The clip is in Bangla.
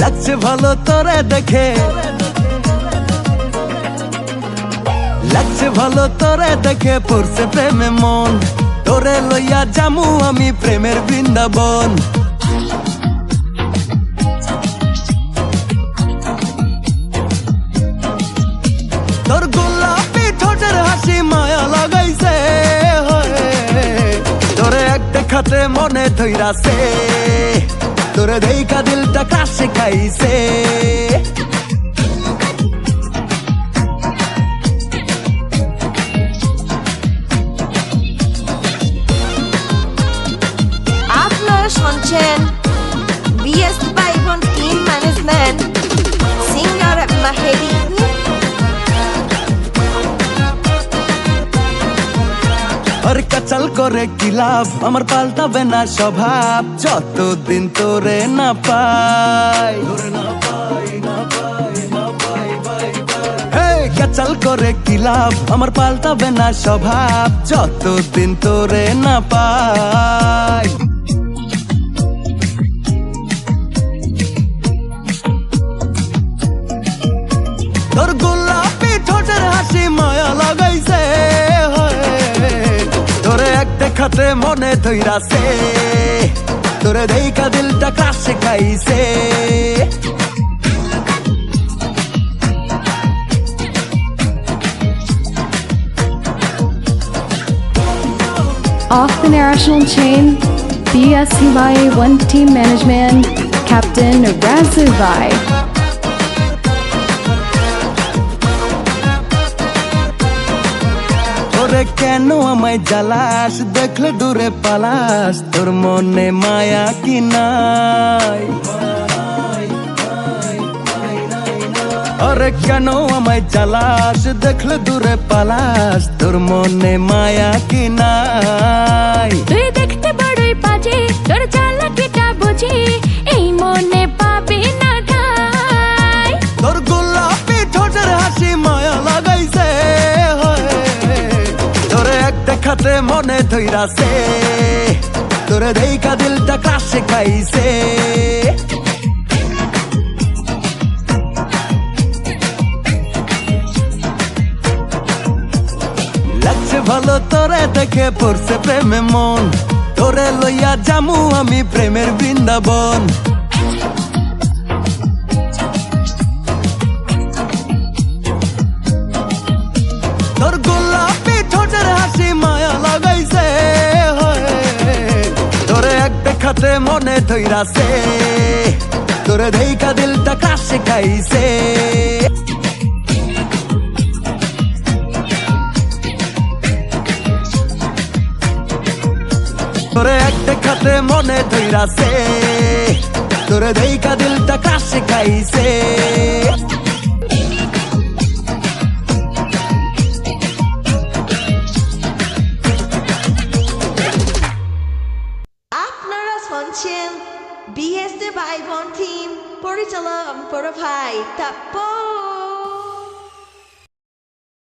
লাগছে ভালো তোরে দেখে, লাগছে ভালো তোরে দেখে, পড়ছে প্রেমে মন, তোরে লইয়া জামু আমি প্রেমের বৃন্দাবন। তোর গোলাপি ঠোঁটের হাসি মায়া লাগাইছে, তোরে এক দেখাতে মনে ধইরাছে, তোরে দেখা দিলটা কাছে খাইছে। আপনারা শুনছেন বিএস বাইবন টিম ম্যানেজমেন্ট, সিঙ্গার মাহেদি। আর কাচাল করে কি লাভ, আমার পাল্টাবে না স্বভাব, যতদিন তোরে না পাই। কাচাল করে কি লাভ, আমার পাল্টাবে না স্বভাব, যতদিন তোরে না পাই। তোর গোলাপি ঠোঁটের হাসি মায়া লাগাইছে, তোরে এক দেখাতে মনে ধইরাছে, তোরে দেখা দিলটা কাছে খাইছে। Off the national chain, BSCY One Team Management, Captain Razuvai. তোরে কেন আমায় জ্বালাস, দেখলে দূরে পালাস, তোর মনে মায়া কি নাই? আরে কেন আমায় জ্বালাস, দেখলে দূরে পালাস, তোর মনে মায়া কি নাই? তুই দেখতে বড়ই বাজে, তোর চালাকিটা বুঝি, এই মনে পাবে না ঠাই। তোর গোলাপি ঠোঁটের হাসি মায়া লাগাইছে, তোরে এক দেখাতে মনে ধইরাছে, তোরে দেখা দিলটা কাছে খাইছে। লাগছে ভালো তোরে দেখে, পড়ছে প্রেমে মন, তোরে লইয়া জামু আমি প্রেমের বৃন্দাবন। তোর গোলাপি ঠোঁটের হাসি মায়া লাগাইছে, তোরে এক দেখাতে মনে ধইরাছে, তোরে দেখা দিলটা কাছে খাইছে। তোরে এক দেখাতে মনে ধইরাছে, তোরে দেখা দিলটা কাছে খাইছে। আপনারা শুনছেন বিএস বাইবন টিম, পরিচালক বড় ভাই তাপ্পর।